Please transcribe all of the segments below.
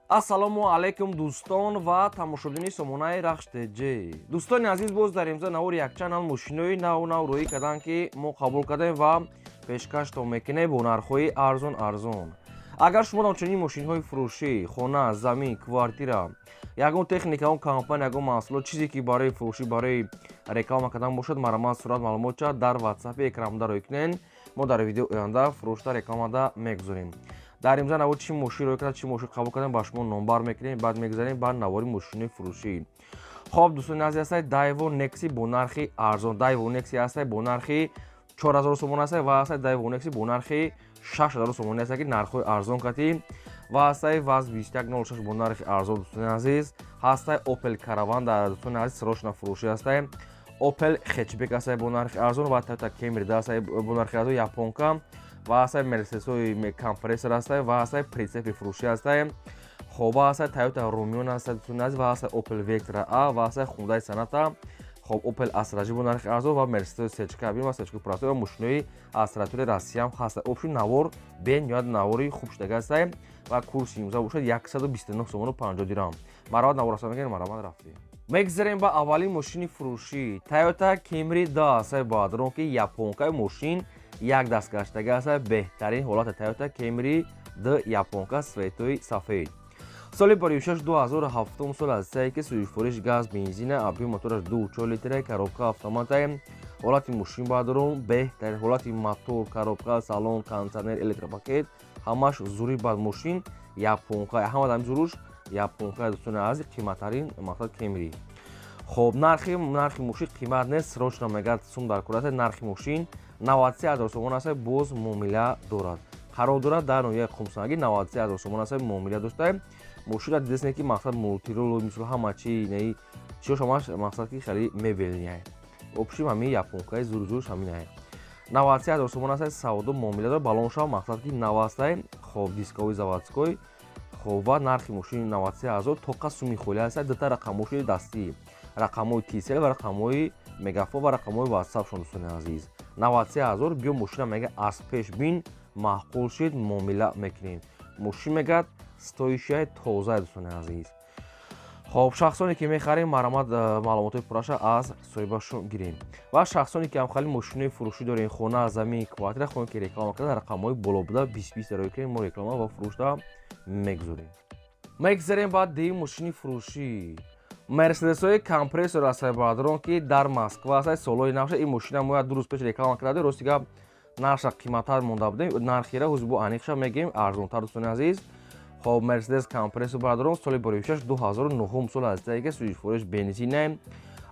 ассалому алайкум дӯстон ва тамошобини сомонаи рахштеҷи. Дӯстони азиз, боз дар имзо навори якчанал мошинои наву рӯӣ карданд, ки мо қабул кардем ва пешкаштон мекунем бо нархҳои арзон. Агар шумо дар чунин мошинҳои фурӯшӣ, хона, замин, квартира, ягон техника, ягон компания, ягон маҳсулот, чизе ки барои фурӯшӣ, барои реклама кардан бошад, маромад сурат маълумотша дар ватсапи экраномада рӯй кунед. Мо дар видеои оянда фурӯшта рекламада мегузорем. дар имза навори чӣ мошин рӯй кард, чӣ мошин қабул кардем, ба шумо номбар мекунем, баъд мегузарем ба навори мошини фурӯшӣ. хоб дӯстони азиз, ҳастед Daewoo Nexi бо нархи арзон. Daewoo Nexi ҳастед бо нархи 4000 сомон ҳастед ва ҳастед Daewoo Nexi бо нархи 6000 сомон ҳастед, ки нархҳои арзон катӣ ва ҳастед ВАЗ 2106 бо нархи арзон. дӯстони азиз, ҳастед Opel Caravan дар дӯстони азиз срочна фурӯшӣ ҳастед. Opel Hatchback ҳастед бо нархи арзон ва Toyota Camry ҳастед бо нархи арзон, японка ва ҳастед Mercedes-ҳои компрессор ҳастед ва ҳастед прицепи фурӯшӣ ҳастед. хоб ҳастед Toyota Rumion ҳастед дӯстони азиз ва ҳастед Opel Vectra A ва ҳастед Hyundai Sonata. хоб Opel Astra J бо нархи арзон ва Mercedes C-кабин ва C Pro ва мошинои астратури Россия ҳам ҳастед. Обши навор бен ё навори хуб шудаги ҳастед ва курси имзо бошад 129 сомону 50 дирҳам. Маромад навор ҳастед мегӯем, маромад рафтем. Мегзарем ба аввалин мошини фурӯшӣ. Toyota Camry D ҳастед бо адрон, ки японкаи мошин як дастгаштаги ҳастед. беҳтарин ҳолати Toyota Camry D японка светои сафед. соли барои 2007 сол ҳастед, ки сӯзишвориш газ, бензина, объёми мотораш 2.4 литра, коробка автомата, ҳолати мошин ба адрон беҳтарин, ҳолати мотор, коробка, салон, кондитсионер, электропакет ҳамаш зури бад мошин японка, ҳама дар зуруш японка. дӯстони азиз, қиматтарин мақсад Camry. хоб нархи мошин қимат нест, срочна мегӯяд сум дар кор ҳастед. нархи мошин 93000 сомон ҳастед, боз муомила дорад. қарор дорад дар ноҳияи хумсанагӣ 93000 сомон ҳастед, муомила дошта. мошина дидесне, ки мақсад мултирол мисол ҳама чи не чиёш ҳамаш мақсад ки хали мебелния. обшим ҳамин японкаи зуруш ҳаминая. 93000 сомон ҳастед, савдо муомила дорад, балонша мақсад ки нав ҳастед. хоб дискови заводской. хоб ва нархи мошини 93000 тоқа суми холӣ ҳастед. дута рақамҳои дастӣ, рақамҳои TCL ва рақамҳои Мегафон ва рақамҳои WhatsApp-шон. дӯстони азиз, 93000 биё мошина мега аз пеш бин маъқул шид, муомила мекунем. мошин мегӯяд стоишияи тоза. дӯстони азиз, хоб шахсоне ки мехарем, маромад маълумотои пурраша аз соҳибашон гирем ва шахсоне ки ҳамхали мошинои фурӯшӣ дорем, хона, замин, квартира, хоҳем ки реклама карда, рақамҳои болобуда 20 рӯй кунем, мо реклама ва фурӯшта мегузорем. мегзарем ба дуюм мошини фурӯшӣ. Мерседесҳои компрессор ҳастед ба адрон, ки дар Москва ҳастед. солҳои навша ин мошина мо 2 рӯз пеш реклама карда, рости гап нарша қиматтар монда будем, нархира ҳозир бо аниқша мегӯем арзонтар. дӯстони азиз, хоб Mercedes компрессор ба адрон, соли барои 2009 сол ҳастед, ки сӯзишвориш бензина,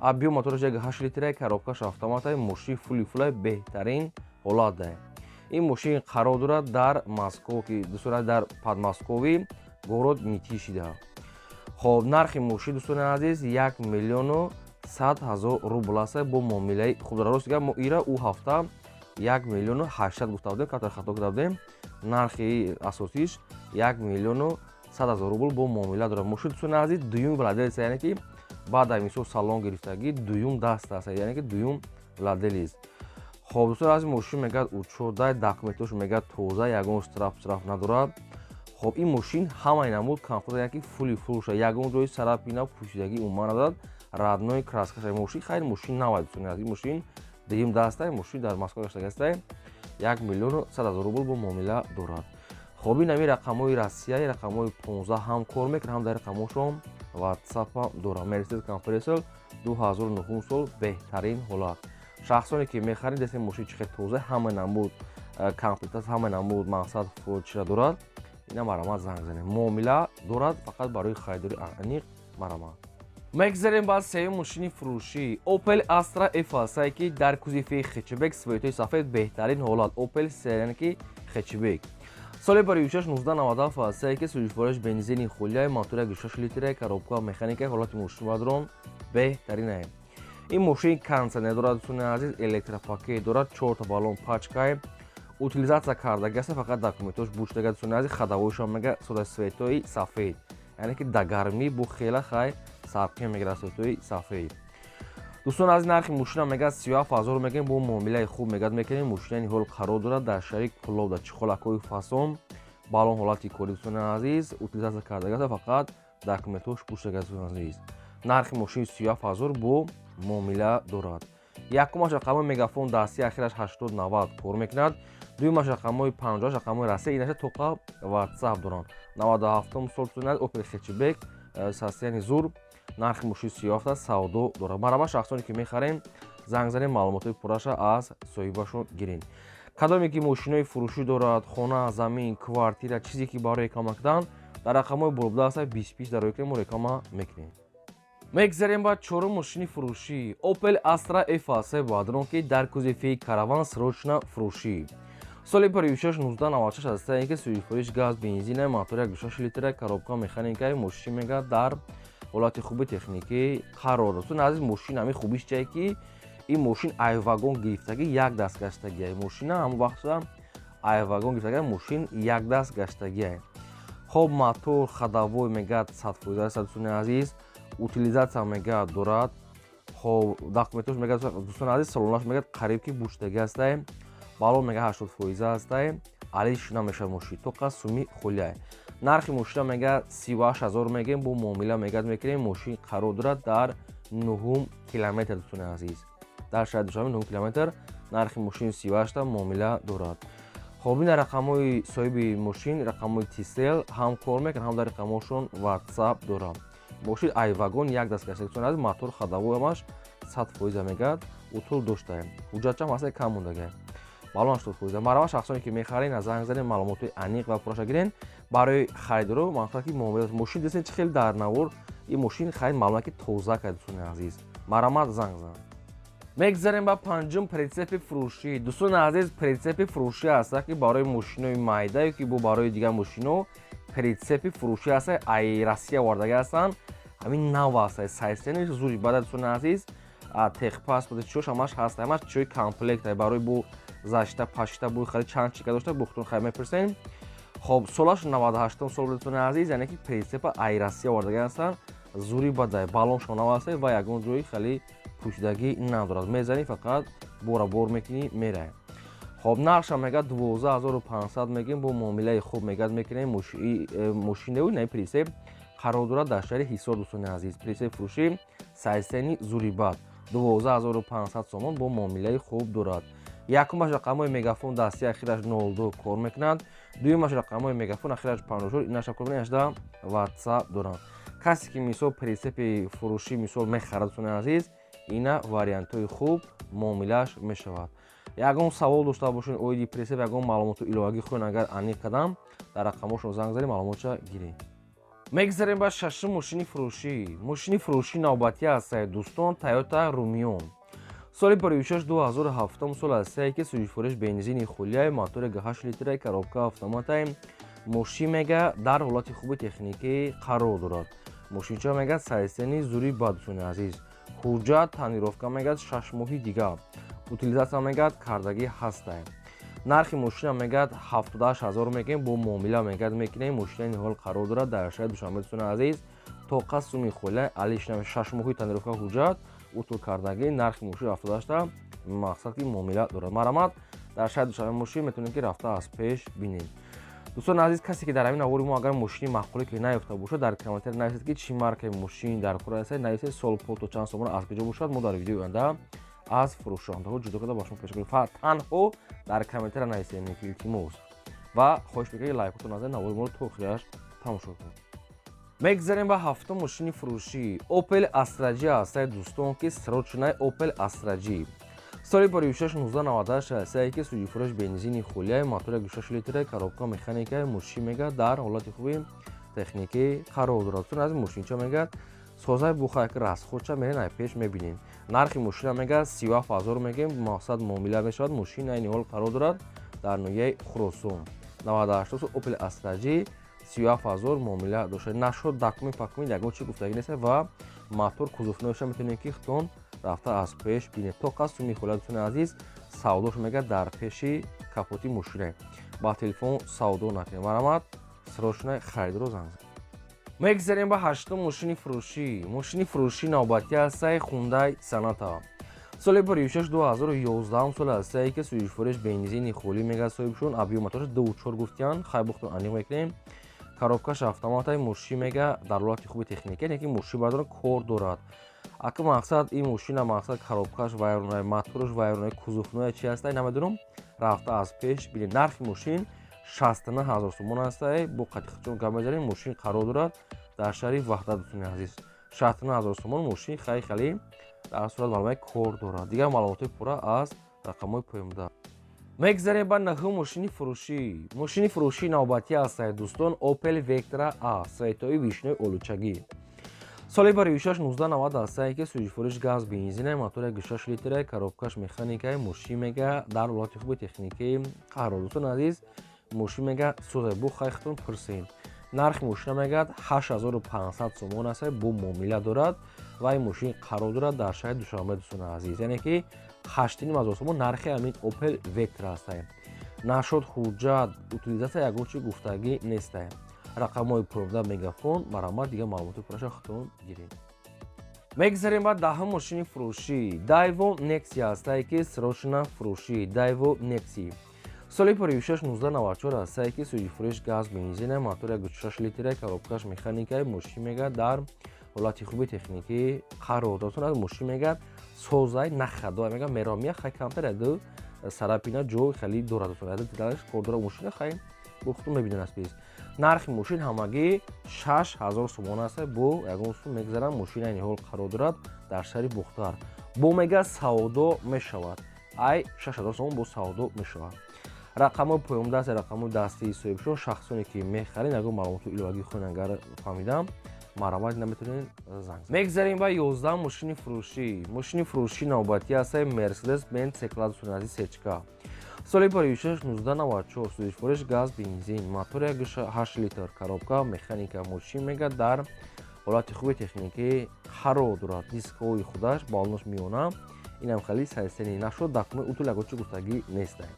объём мотораш 1.8 литра, коробкаш автомата, мошин фулай беҳтарин ҳолат дорад. ин мошин қарор дорад дар Москва, ки дӯстони дар подмоскови город Митишида. хоб нархи мошин дӯстони азиз 1 миллиону 100 000 рубл ҳастед, бо муомилаи хуб дорад. рости гап мо ира ӯ ҳафта 1 миллиону 800 гуфта будем, катар хато карда будем. нархи асосиш 1 миллиону 100 000 рубл бо муомила дорад. мошин дӯстони азиз дуюм владелица, яъне ки баъд аз мисол салон гирифтагӣ дуюм даст ҳастед, яъне ки дуюм владелец. хоб дӯстони азиз, мошин мегӯяд учёрдай, документош мегӯяд тоза, ягон страф надорад. хоб ин мошин ҳамаи намуд комфорт, яъне ки фуша, ягон ҷои сарапина пӯшидагӣ умуман надорад. радной краскаша мошин хайр мошин навад. дӯстони азиз, мошин дуюм даста, мошин дар Москва гаштаги ҳастед, 1 миллиону 100 000 рубл бо муомила дорад. хоб ин ҳамин рақамҳои Россияи рақамҳои 15 ҳам кор мекунад, ҳам дар рақамҳошон WhatsApp дорад. Mercedes компрессор 2009 сол беҳтарин ҳолат. шахсоне ки мехаред десне мошин чихел тоза, ҳама намуд комплектация, ҳама намуд мақсад фочра дорад. ина маромад занг занем, муомила дорад, фақат барои харидори аниқ маромад. мегзарем ба сеюм мошини фурӯшӣ. Opel Astra F ҳастед, ки дар кузифи хэтчбек светои сафед беҳтарин ҳолат. Opel Serena ки хэтчбек. соли барои 1997 ҳастед, ки сӯзишвориш бензини холияи мотори 1.6 литра, коробка механика, ҳолати мошин ба адрон беҳтарин аст. ин мошин кондитсионер дорад, дӯстони азиз, электропакет дорад, 4 та балон пачка, утилизация кардаги ҳастед, фақат документош буштага. дӯстони азиз, хадавоишон мега сода светои сафед, яъне ки да гармӣ бу хела хай сарқим мегирад светои сафед. дӯстони азиз, нархи мошина мегӯяд 37000 мегӯем, бо муомилаи хуб мегӯяд мекунем. мошина ин ҳол қарор дорад дар шаҳри Куловда, чиқолакҳои фасон балон ҳолати кори дӯстони азиз утилизатсия кардагиаст фақат документҳош пуштагиаст дӯстони азиз. нархи мошини 37,000 бо муомила дорад. Якумаш рақамҳои мегафон дастӣ ахираш 80-90 кор мекунад. Дуюмаш рақамҳои 50 рақамҳои расия инаша тоқа WhatsApp доранд. 97-ум сол дӯстони азиз Opel Hatchback састияни зур нархи мошини 37 савдо дорад. Марҳамат шахсоне ки мехарем занг занем маълумотои пурраша аз соҳибашон гирем. Кадоме ки мошинои фурӯшӣ дорад, хона, замин, квартира, чизе ки барои реклама карданд, дар рақамҳои болода ҳастад 25 дар рӯйкунем мо реклама мекунем. мегзарем ба чорум мошини фурӯшӣ Opel Astra F3 баъдон ки дар кузовии караван срочно фурӯшӣ. соли 16-1996 ҳастае ки сӯзишвориш газ, бензина, мотори 1.6 литра, коробка механикаи мошин мега дар ҳолати хуби техникӣ қарор дорад. Азиз мошин ҳамин хубиш чие ки ин мошин айвагон гирифтагӣ як даст гаштагия. Мошина ҳамон вақта айвагон гирифтагия мошин як даст гаштагия. хоб мотор ходовой мега 100% дӯстони азиз утилизатсия мега дорад. хоб документош мега дӯстони азиз салонаш мега қариб ки буштаги ҳастае. балон мега 80% ҳастае. алиш шуна мешавад мошин тоқа суми холия. нархи мошина мега 38,000 мегем бо муомила мега мекунем. мошин қарор дорад дар 9 километр дӯстони азиз. дар шаҳри Душанбе 9 километр нархи мошини 38 муомила дорад. хоб ин рақамҳои соҳиби мошин рақамҳои Тисел ҳам кор мекунад, ҳам дар рақамҳошон WhatsApp дорад. мошин айвагон як даст гаштагӣ дӯстони азиз мотор ходовой ҳамаш 100% мегад утул доштае. ҳуҷҷатчам ҳастае кам мондагае. балон 80%. Марҳамат шахсоне ки мехарен аз занг занем маълумотои аниқ ва пурраша гирен барои харидоро мақсад ки муомилат мошин дестен чи хеле дар навор ин мошин харид маълумат ки тоза кард дӯстони азиз. марҳамат занг зан. мегзарем ба панҷум притсепи фурӯшӣ. дӯстони азиз притсепи фурӯшӣ ҳаста ки барои мошинои майда ё ки бо барои дигар мошино притсепи фурӯшӣ ҳаста ай Россия вардага ҳастанд. ҳамин нав ҳаста сайстени зури бада дӯстони азиз техпаспорти чиёш ҳамаш ҳаста ҳамаш чиёи комплектае барои бо зашта пашта бо харид чанд чика дошта бухтун хай мепурсем. хоб солаш 98 сол дӯстони азиз яъне ки притсепа ай Россия вардага ҳастанд. зури бада балоншон нав ҳаста ва ягон ҷои хеле пӯшидагӣ надорад. мезани фақат бора бор мекунӣ мерае. хоб нархша мега 12500 мегем бо муомилаи хуб мегад мекунем. мошинеи наи притсеп қарор дорад дар шаҳри ҳисор дӯстони азиз. притсеп фурӯшӣ сайстени зури бад 12500 сомон бо муомилаи хуб дорад. якумаш рақамҳои мегафон дастӣ ахираш 02 кор мекунад. дуюмаш рақамҳои мегафон ахираш 54 инаша кор мекунад ҳашда WhatsApp дорад. касе ки мисол притсепи фурӯшӣ мисол мехарад дӯстони азиз ина вариантҳои хуб муомилааш мешавад. ягон савол дошта бошед оиди притсеп ягон маълумоти иловагӣ хоҳед агар аниқ кардам дар рақамҳошон занг занед маълумотша гиред. мегзарем ба шашум мошини фурӯшӣ. мошини фурӯшӣ навбатӣ ҳастае дӯстон Toyota Rumion. соли 26-2007 сол ҳастае ки сӯзишвориш бензини хулияи мотори 8 литраи коробка автоматаи мошин мега дар ҳолати хуби техникӣ қарор дорад. мошинча мега сайстени зури ба дӯстони азиз. ҳуҷҷат таъмировка мегад 6 моҳи дигар. утилизатсия мегад кардагӣ ҳастае. нархи мошина мегад 78000 мегем бо муомила мегад мекунем. мошина ниҳол қарор дорад дар шаҳри Душанбе дӯстони азиз. тоқа суми холия алиш 6 моҳи таъмировка ҳуҷҷат утул кардагӣ. нархи мошин 78 мақсад ки муомила дорад. марҳамат дар шаҳри Душанбе мошин метавонем ки рафта аз пеш бинем. дӯстони азиз касе ки дар ҳамин навори мо агар мошини маъқуле ки наёфта бошад дар комментар нависед ки чӣ маркаи мошин дар кор ҳастед нависед сол то чанд сомона аз куҷо бошад. мо дар видеои оянда аз фурӯшондаҳо ҷудо карда ба шумо пеш гирем. танҳо дар комментар нависед ки илтимос ва хоҳиш мекунам лайкотон назанед навори моро то охираш тамошо кунед. мегзарем ба ҳафтум мошини фурӯшӣ Opel Astra G ҳастае дӯстон ки срочнаи Opel Astra G. соли 26-1998 ҳастае ки сӯзишвориш бензини хулияи мотори 1.6 литраи коробка механикаи мошин мега дар ҳолати хуби техникӣ қарор дорад. дӯстон азиз мошинча мега созаи бухая ки расходча мерен ай пеш мебинем. нархи мошина мега 37000 мегем мақсад муомила мешавад. мошина ин ҳол қарор дорад дар ноҳияи Хуросон. 98 сол Opel Astra G 37000 муомила дошта. нашод документ пакумент ягон чи гуфтагӣ нест ва мотор кузовноиша метавонем ки хитон рафта аз пеш бинем. тоқа суми холия дӯстони азиз савдош мега дар пеши капоти мошина. ба телефон савдо накунем. марҳамат срочно харидро занг занед. мегзарем ба ҳаштум мошини фурӯшӣ. мошини фурӯшӣ навбатӣ ҳастае Hyundai Sonata. соли 2006-2011 сол астае ки суюш фурӯш бензини холӣ мегасоибшон объёматош 2.4 гуфтиян хай бухтон аниқ мекунем коробкаш автоматай мошин мега дар ҳолати хуби техника яке мошин бардорон кор дорад ака мақсад ин мошина мақсад коробкаш вайронаи моторш вайронаи кузуфное чи астае намедонам рафта аз пеш бинед нархи мошин 69 000 сомон астае бо қатиқчон гап мезанем мошин қарор дорад дар шаҳри ваҳдат дӯстони азиз 69 000 сомон мошин хеле дар сурат маълумаи кор дорад дигар маълумотои пурра аз рақамҳои поёмда мегзарем ба наҳум мошини фурӯшии навбатӣ астае дӯстон Opel Vectra A светои вишнои олучагӣ соли 2016-19 астае ки суюшфурӯш газ бензине мотори 6 литре коробкаш механикаи мошин мега дар ҳолати хуби техникаи қарор дӯстон азиз мошин мега сӯзе бу хайхтон пурсем нархи мошина мегад 8500 сомон астае бу муомила дорад ва ин мошин қарор дорад дар шаҳри душанбе дӯстони азиз яъне ки 8500 сомон нархи ҳамин Opel Vectra астае нашод ҳуҷҷат утилизатсия ягон чи гуфтагӣ нестае рақамҳои поёмда мегафон марамат дигар маълумоти пурраша худтон гирем мегзарем ба даҳум мошини фурӯшӣ Daewoo Nexi астае ки срочна фурӯшӣ Daewoo Nexi соли 2016-94 астае ки суюшфурӯш газ бензине мотори 6 литре коробкаш механикаи мошин мега дар ҳолати хуби техникӣ қарор дорад мошин мега созай нахадо мега меромия хай камтар яду сарапина ҷо хеле дорад дилаш кордора мошина хай гуфтум мебинен аст биз нархи мошин ҳамагӣ 6000 сомон аст бо ягон сум мегзарам мошина айни ҳол қарор дорад дар шаҳри бухтар бо мега савдо мешавад ай 6000 сомон бо савдо мешавад рақамҳои поёмда аст рақамҳои дастии соҳибшон шахсоне ки мехарин ягон маълумоти иловагӣ хӯн агар фаҳмидам марамат наметавонед занг мегзарем ба 11 мошини фурӯшии навбатӣ астае Mercedes-Benz C-Class сечка соли 2016-94 суюшфурӯш газ бензин мотори 8 литр коробка механика мошин мега дар ҳолати хуби техникӣ қарор дорад дискҳои худаш балонош миёна инам хеле сайсени нашуд дакумент утул ягон чи гуфтагӣ нестае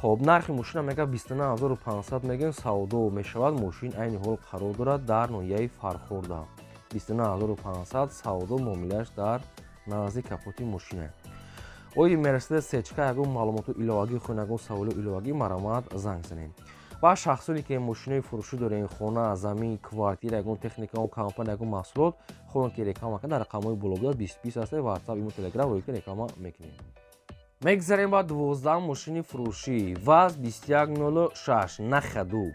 хоб нархи мошина мега 29500 мегӯем савдо мешавад мошин айни ҳол қарор дорад дар ноҳияи фархорда 29500 савдо муомилааш дар назди капоти мошина ои Mercedes сечка ягон маълумоту иловагӣ хӯн ягон саволи иловагӣ марамат занг занем ба шахсоне ки мошинаи фурӯшӣ дорен хона замин квартира ягон техникаон компания ягон маҳсулот хоҳон ки реклама кунед дар рақамҳои болода 20 аст WhatsApp имо Telegram роҳи ки реклама мекунем мегзарем ба 12 мошини фурӯшӣ ВАЗ 2106 нахаду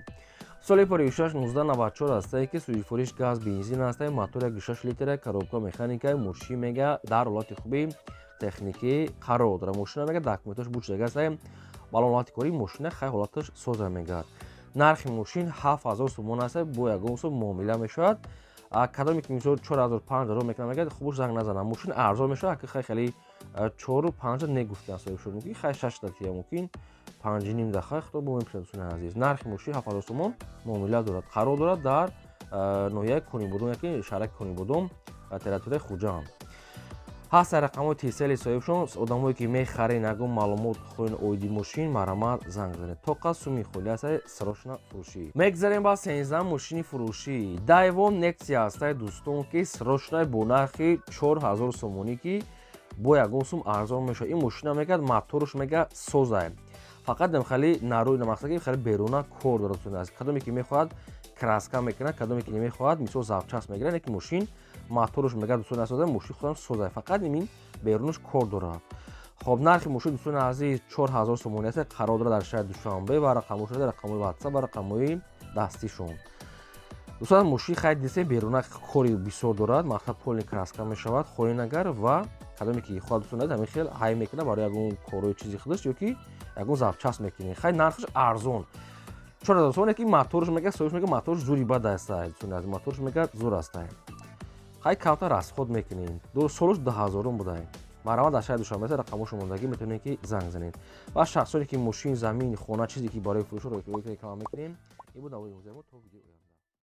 соли 2016-94 астае ки суюшфурӯш газ бензин астае мотори 6 литре коробка механикаи мошин мега дар ҳолати хуби техникӣ қарор дорад мошина мега документош бучдага астае балон ҳолати кори мошина хай ҳолаташ соза мегӯяд нархи мошин 7000 сомон астае бо ягон сум муомила мешавад кадоме ки мисол 4000-5000 мекунад мегӯяд хубуш занг назанам мошин арзон мешавад ака хай хеле 4-5 негуфтан соҳибшон мумкин хай 6 датия мумкин 5 дахай хто бо мепишад дӯстони азиз нархи мошин 7000 сомон муомила дорад қарор дорад дар ноҳияи Конибодом яки шаҳраки Конибодом территорияи Хуҷанд ҳаст рақамҳои телефони соҳибшон одамое ки мехарен ягон маълумот хоҳен оиди мошин марамат занг занед тоқа суми холӣ астае срочна фурӯшӣ мегзарем ба 13 мошини фурӯшӣ Daewoo Nexi астае дӯстон ки срочна бо нархи 4000 сомонӣ ки бо ягон сум арзон мешавад ин мошина мегӯяд моторш мега созае фақат хеле нарӯи намақсад ки хеле беруна кор дорад аст кадоме ки мехоҳад краска мекунад кадоме ки намехоҳад мисол запчаст мегирад яке мошин моторш мега дӯстони асода мошин худам созае фақат имин берунаш кор дорад хоб нархи мошин дӯстони азиз 4000 сомони аст қарор дорад дар шаҳри Душанбе ва рақамҳои WhatsApp ва рақамҳои дастишон дӯстон мошин хай дисе беруна кори бисёр дорад мақсад полни краска мешавад хоҳен агар ва кадоме ки хоҳад дӯстон ҳамин хел ҳай мекунад барои ягон корҳои чизи худаш ёки ягон запчаст мекунед хай нархаш арзон 4000 сомон ки моторш мега соҳибш мега моторш зури бад астае моторш мега зур астае хай камтар расход мекунем солуш 10000 будай марамат дар шаҳри Душанбе рақамҳои шумондагӣ метавонед ки занг занед ва шахсоне ки мошин замин хона чизе ки барои фурӯш реклама мекунем ин буд навои музеимо то видео